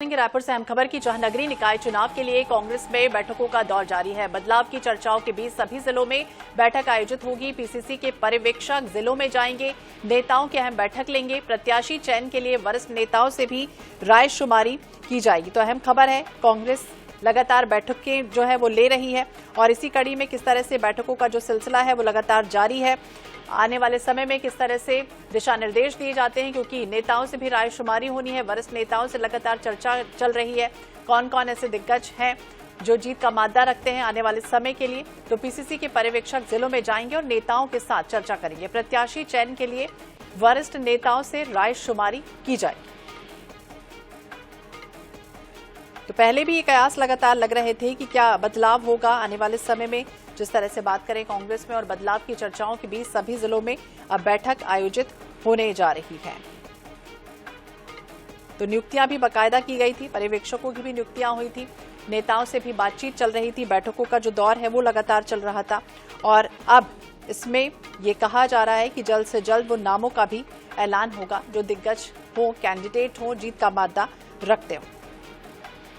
रायपुर से अहम खबर की, जहां नगरीय निकाय चुनाव के लिए कांग्रेस में बैठकों का दौर जारी है। बदलाव की चर्चाओं के बीच सभी जिलों में बैठक आयोजित होगी। पीसीसी के पर्यवेक्षक जिलों में जाएंगे, नेताओं की अहम बैठक लेंगे। प्रत्याशी चयन के लिए वरिष्ठ नेताओं से भी राय शुमारी की जाएगी। तो अहम खबर है, कांग्रेस लगातार बैठकें जो है वो ले रही है और इसी कड़ी में किस तरह से बैठकों का जो सिलसिला है वो लगातार जारी है। आने वाले समय में किस तरह से दिशा निर्देश दिए जाते हैं, क्योंकि नेताओं से भी राय शुमारी होनी है, वरिष्ठ नेताओं से लगातार चर्चा चल रही है। कौन कौन ऐसे दिग्गज हैं जो जीत का मादा रखते हैं आने वाले समय के लिए। तो पीसीसी के पर्यवेक्षक जिलों में जाएंगे और नेताओं के साथ चर्चा करेंगे। प्रत्याशी चयन के लिए वरिष्ठ नेताओं से राय शुमारी की जाएगी। तो पहले भी ये कयास लगातार लग रहे थे कि क्या बदलाव होगा आने वाले समय में। जिस तरह से बात करें कांग्रेस में और बदलाव की चर्चाओं के बीच सभी जिलों में अब बैठक आयोजित होने जा रही है। तो नियुक्तियां भी बाकायदा की गई थी, पर्यवेक्षकों की भी नियुक्तियां हुई थी, नेताओं से भी बातचीत चल रही थी। बैठकों का जो दौर है वो लगातार चल रहा था और अब इसमें ये कहा जा रहा है कि जल्द से जल्द वो नामों का भी ऐलान होगा जो दिग्गज हो, कैंडिडेट हो, जीत का मादा रखते हो।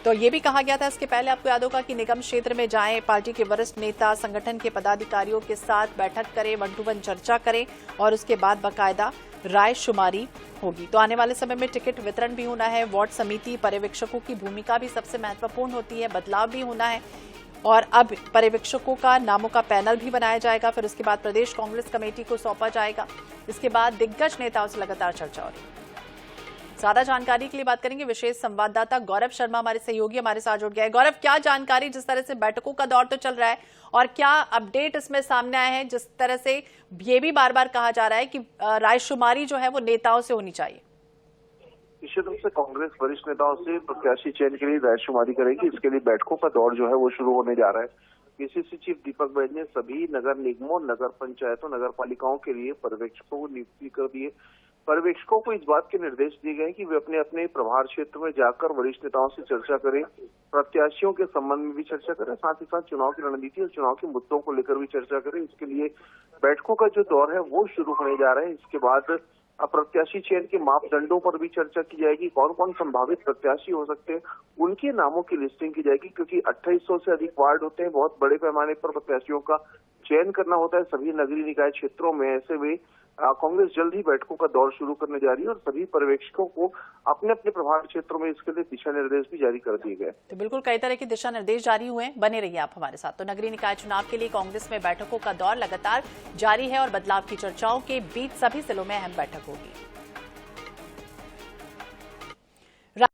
तो ये भी कहा गया था इसके पहले, आपको याद होगा कि निगम क्षेत्र में जाएं, पार्टी के वरिष्ठ नेता संगठन के पदाधिकारियों के साथ बैठक करें, 1 to 1 चर्चा करें और उसके बाद बाकायदा राय शुमारी होगी। तो आने वाले समय में टिकट वितरण भी होना है, वार्ड समिति पर्यवेक्षकों की भूमिका भी सबसे महत्वपूर्ण होती है, बदलाव भी होना है और अब पर्यवेक्षकों का नामों का पैनल भी बनाया जाएगा। फिर उसके बाद प्रदेश कांग्रेस कमेटी को सौंपा जाएगा। इसके बाद दिग्गज नेताओं से लगातार चर्चा हो रही है। ज्यादा जानकारी के लिए बात करेंगे, विशेष संवाददाता गौरव शर्मा हमारे सहयोगी हमारे साथ जुड़ गए हैं। गौरव, क्या जानकारी, जिस तरह से बैठकों का दौर तो चल रहा है और क्या अपडेट इसमें सामने आए हैं, जिस तरह से ये भी बार बार कहा जा रहा है कि रायशुमारी जो है वो नेताओं से होनी चाहिए। निश्चित रूप से कांग्रेस वरिष्ठ नेताओं से प्रत्याशी चयन के लिए रायशुमारी करेगी। इसके लिए बैठकों का दौर जो है वो शुरू होने जा रहा है। पीसीसी चीफ दीपक बैज ने सभी नगर निगमों, नगर पंचायतों, नगर पालिकाओं के लिए पर्यवेक्षकों को नियुक्ति कर दी है। पर्यवेक्षकों को इस बात के निर्देश दिए गए कि वे अपने अपने प्रभार क्षेत्र में जाकर वरिष्ठ नेताओं से चर्चा करें, प्रत्याशियों के संबंध में भी चर्चा करें, साथ ही साथ चुनाव की रणनीति और चुनाव के मुद्दों को लेकर भी चर्चा करें। इसके लिए बैठकों का जो दौर है वो शुरू होने जा रहा है। इसके बाद प्रत्याशी चयन के मापदंडों पर भी चर्चा की जाएगी। कौन कौन संभावित प्रत्याशी हो सकते हैं, उनके नामों की लिस्टिंग की जाएगी, क्योंकि 2800 से अधिक वार्ड होते हैं। बहुत बड़े पैमाने पर प्रत्याशियों का चयन करना होता है सभी नगरीय निकाय क्षेत्रों में। ऐसे में कांग्रेस जल्द ही बैठकों का दौर शुरू करने जा रही है और सभी पर्यवेक्षकों को अपने अपने प्रभाव क्षेत्रों में इसके लिए दिशा निर्देश भी जारी कर दिए गए। तो बिल्कुल कई तरह के दिशा निर्देश जारी हुए हैं, बने रहिए आप हमारे साथ। तो नगरीय निकाय चुनाव के लिए कांग्रेस में बैठकों का दौर लगातार जारी है और बदलाव की चर्चाओं के बीच सभी जिलों में अहम बैठक होगी।